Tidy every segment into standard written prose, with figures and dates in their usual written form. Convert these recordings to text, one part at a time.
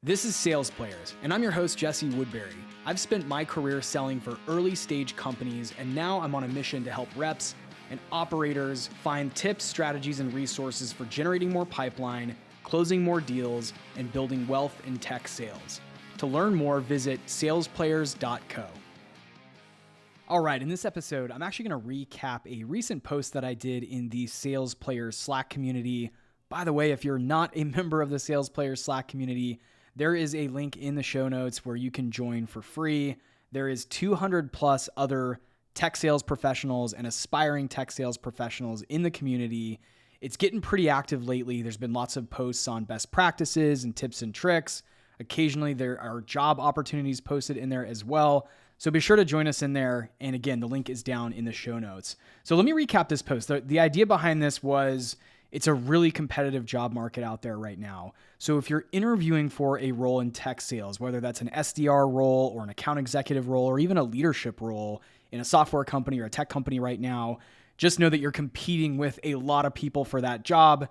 This is Sales Players, and I'm your host, Jesse Woodbury. I've spent my career selling for early stage companies, and now I'm on a mission to help reps and operators find tips, strategies, and resources for generating more pipeline, closing more deals, and building wealth in tech sales. To learn more, visit salesplayers.co. All right, in this episode, I'm actually going to recap a recent post that I did in the Sales Players Slack community. By the way, if you're not a member of the Sales Players Slack community, there is a link in the show notes where you can join for free. There is 200 plus other tech sales professionals and aspiring tech sales professionals in the community. It's getting pretty active lately. There's been lots of posts on best practices and tips and tricks. Occasionally there are job opportunities posted in there as well. So be sure to join us in there. And again, the link is down in the show notes. So let me recap this post. The idea behind this was it's a really competitive job market out there right now. So if you're interviewing for a role in tech sales, whether that's an SDR role or an account executive role or even a leadership role in a software company or a tech company right now, just know that you're competing with a lot of people for that job,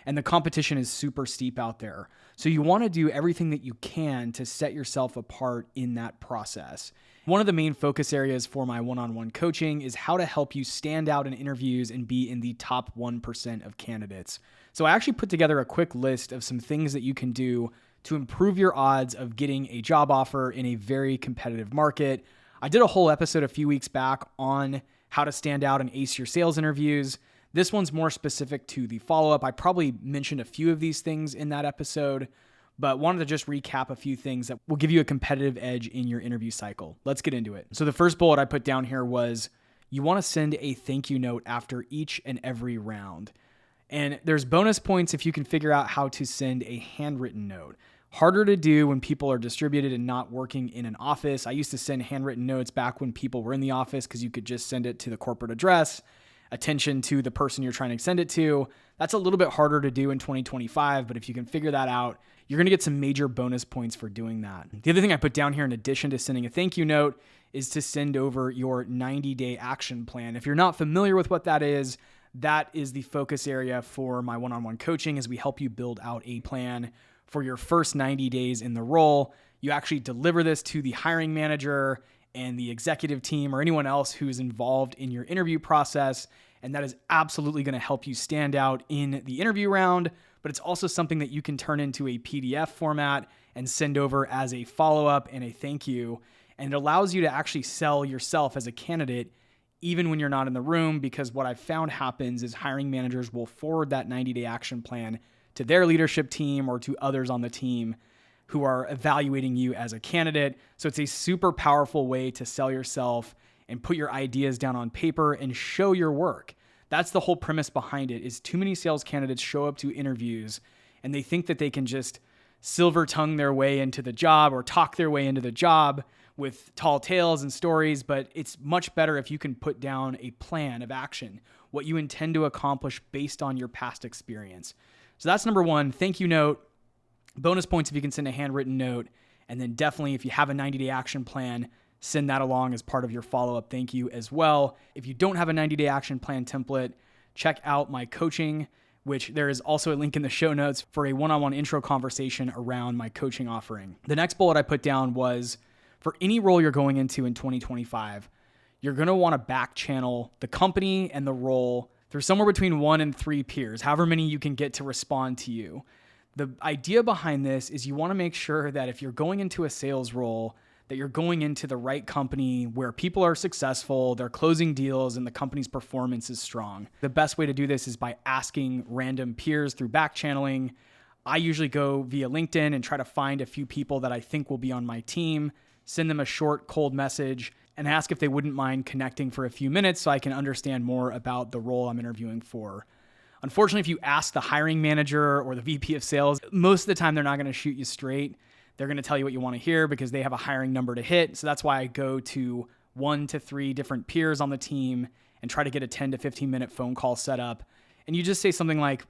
and the competition is super steep out there. So you want to do everything that you can to set yourself apart in that process. One of the main focus areas for my one-on-one coaching is how to help you stand out in interviews and be in the top 1% of candidates. So I actually put together a quick list of some things that you can do to improve your odds of getting a job offer in a very competitive market. I did a whole episode a few weeks back on how to stand out and ace your sales interviews. This one's more specific to the follow-up. I probably mentioned a few of these things in that episode, but wanted to just recap a few things that will give you a competitive edge in your interview cycle. Let's get into it. So the first bullet I put down here was you want to send a thank you note after each and every round. And there's bonus points if you can figure out how to send a handwritten note. Harder to do when people are distributed and not working in an office. I used to send handwritten notes back when people were in the office because you could just send it to the corporate address, attention to the person you're trying to send it to. That's a little bit harder to do in 2025, but if you can figure that out, you're going to get some major bonus points for doing that. The other thing I put down here in addition to sending a thank you note is to send over your 90-day action plan. If you're not familiar with what that is the focus area for my one-on-one coaching as we help you build out a plan for your first 90 days in the role. You actually deliver this to the hiring manager and the executive team or anyone else who is involved in your interview process. And that is absolutely going to help you stand out in the interview round, but it's also something that you can turn into a PDF format and send over as a follow-up and a thank you. And it allows you to actually sell yourself as a candidate even when you're not in the room, because what I've found happens is hiring managers will forward that 90-day action plan to their leadership team or to others on the team who are evaluating you as a candidate. So it's a super powerful way to sell yourself and put your ideas down on paper and show your work. That's the whole premise behind it, is too many sales candidates show up to interviews and they think that they can just silver tongue their way into the job or talk their way into the job with tall tales and stories, but it's much better if you can put down a plan of action, what you intend to accomplish based on your past experience. So that's number one, thank you note. Bonus points if you can send a handwritten note. And then definitely if you have a 90-day action plan, send that along as part of your follow-up thank you as well. If you don't have a 90-day action plan template, check out my coaching, which there is also a link in the show notes for a one-on-one intro conversation around my coaching offering. The next bullet I put down was for any role you're going into in 2025, you're going to want to back channel the company and the role through somewhere between 1 and 3 peers, however many you can get to respond to you. The idea behind this is you want to make sure that if you're going into a sales role, that you're going into the right company where people are successful, they're closing deals, and the company's performance is strong. The best way to do this is by asking random peers through back channeling. I usually go via LinkedIn and try to find a few people that I think will be on my team, send them a short, cold message, and ask if they wouldn't mind connecting for a few minutes so I can understand more about the role I'm interviewing for. Unfortunately, if you ask the hiring manager or the VP of sales, most of the time they're not going to shoot you straight. They're going to tell you what you want to hear because they have a hiring number to hit. So that's why I go to 1 to 3 different peers on the team and try to get a 10 to 15 minute phone call set up. And you just say something like,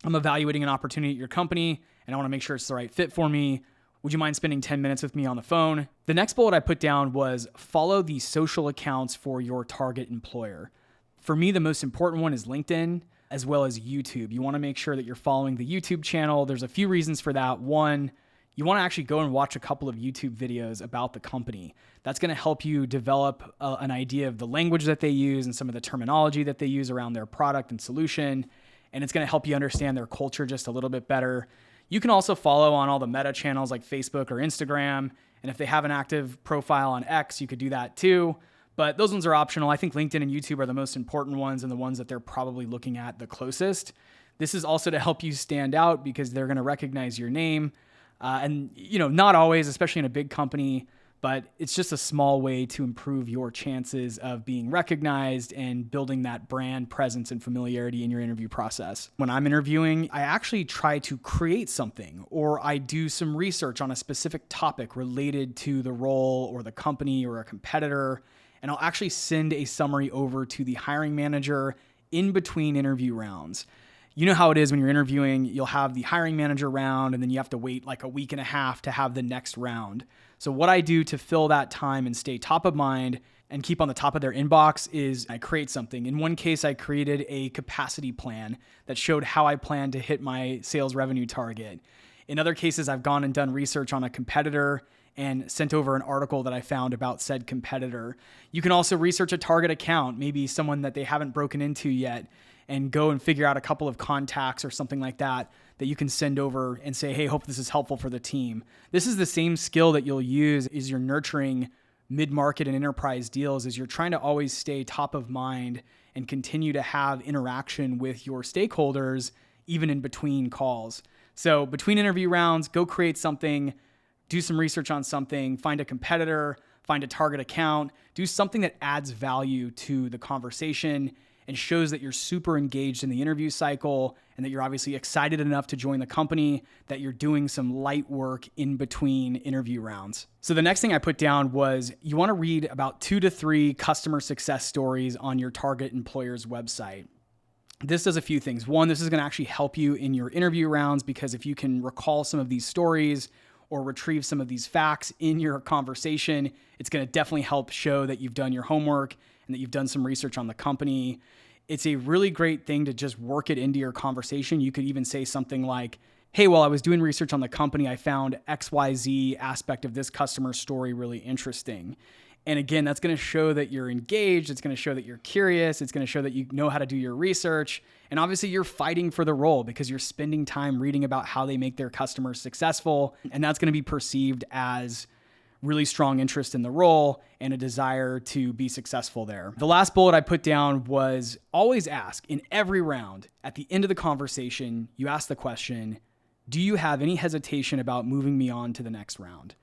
I'm evaluating an opportunity at your company and I want to make sure it's the right fit for me. Would you mind spending 10 minutes with me on the phone? The next bullet I put down was follow the social accounts for your target employer. For me, the most important one is LinkedIn, as well as YouTube. You want to make sure that you're following the YouTube channel. There's a few reasons for that. One, you want to actually go and watch a couple of YouTube videos about the company. That's going to help you develop an idea of the language that they use and some of the terminology that they use around their product and solution. And it's going to help you understand their culture just a little bit better. You can also follow on all the meta channels like Facebook or Instagram. And if they have an active profile on X, you could do that too. But those ones are optional. I think LinkedIn and YouTube are the most important ones and the ones that they're probably looking at the closest. This is also to help you stand out because they're going to recognize your name. And, not always, especially in a big company, but it's just a small way to improve your chances of being recognized and building that brand presence and familiarity in your interview process. When I'm interviewing, I actually try to create something, or I do some research on a specific topic related to the role or the company or a competitor, and I'll actually send a summary over to the hiring manager in between interview rounds. You know how it is when you're interviewing, you'll have the hiring manager round and then you have to wait like a week and a half to have the next round. So what I do to fill that time and stay top of mind and keep on the top of their inbox is I create something. In one case, I created a capacity plan that showed how I plan to hit my sales revenue target. In other cases, I've gone and done research on a competitor and sent over an article that I found about said competitor. You can also research a target account, maybe someone that they haven't broken into yet, and go and figure out a couple of contacts or something like that you can send over and say, hey, hope this is helpful for the team. This is the same skill that you'll use as you're nurturing mid-market and enterprise deals, is you're trying to always stay top of mind and continue to have interaction with your stakeholders, even in between calls. So between interview rounds, go create something, do some research on something, find a competitor, find a target account, do something that adds value to the conversation and shows that you're super engaged in the interview cycle and that you're obviously excited enough to join the company, that you're doing some light work in between interview rounds. So the next thing I put down was you want to read about 2 to 3 customer success stories on your target employer's website. This does a few things. One, this is going to actually help you in your interview rounds because if you can recall some of these stories or retrieve some of these facts in your conversation, it's going to definitely help show that you've done your homework and that you've done some research on the company. It's a really great thing to just work it into your conversation. You could even say something like, hey, while I was doing research on the company, I found XYZ aspect of this customer story really interesting. And again, that's going to show that you're engaged. It's going to show that you're curious. It's going to show that you know how to do your research. And obviously you're fighting for the role because you're spending time reading about how they make their customers successful. And that's going to be perceived as really strong interest in the role and a desire to be successful there. The last bullet I put down was always ask in every round. At the end of the conversation, you ask the question, do you have any hesitation about moving me on to the next round?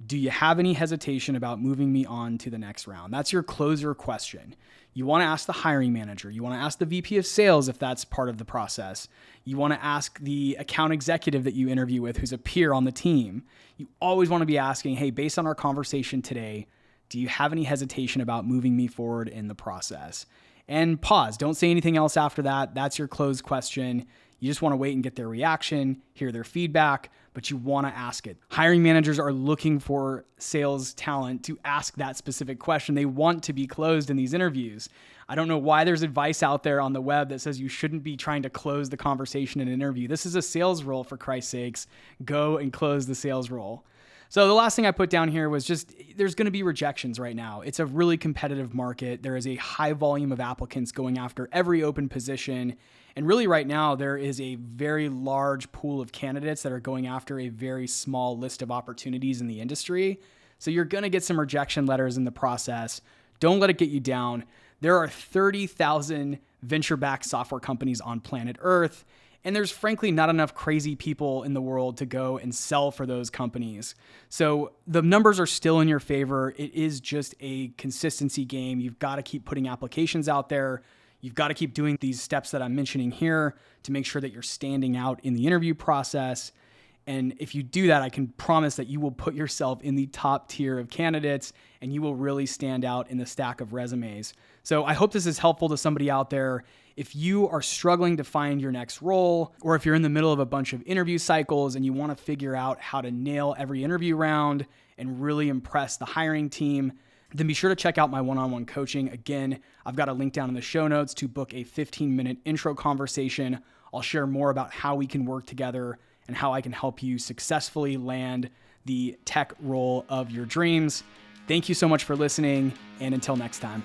Do you have any hesitation about moving me on to the next round? That's your closer question. You want to ask the hiring manager. You want to ask the VP of sales if that's part of the process. You want to ask the account executive that you interview with who's a peer on the team. You always want to be asking, hey, based on our conversation today, do you have any hesitation about moving me forward in the process? And pause. Don't say anything else after that. That's your closed question. You just want to wait and get their reaction, hear their feedback, but you want to ask it. Hiring managers are looking for sales talent to ask that specific question. They want to be closed in these interviews. I don't know why there's advice out there on the web that says you shouldn't be trying to close the conversation in an interview. This is a sales role, for Christ's sakes. Go and close the sales role. So the last thing I put down here was just, there's going to be rejections right now. It's a really competitive market. There is a high volume of applicants going after every open position. And really right now, there is a very large pool of candidates that are going after a very small list of opportunities in the industry. So you're going to get some rejection letters in the process. Don't let it get you down. There are 30,000 venture-backed software companies on planet Earth. And there's frankly not enough crazy people in the world to go and sell for those companies. So the numbers are still in your favor. It is just a consistency game. You've got to keep putting applications out there. You've got to keep doing these steps that I'm mentioning here to make sure that you're standing out in the interview process. And if you do that, I can promise that you will put yourself in the top tier of candidates and you will really stand out in the stack of resumes. So I hope this is helpful to somebody out there. If you are struggling to find your next role, or if you're in the middle of a bunch of interview cycles and you want to figure out how to nail every interview round and really impress the hiring team, then be sure to check out my one-on-one coaching. Again, I've got a link down in the show notes to book a 15-minute intro conversation. I'll share more about how we can work together and how I can help you successfully land the tech role of your dreams. Thank you so much for listening, and until next time.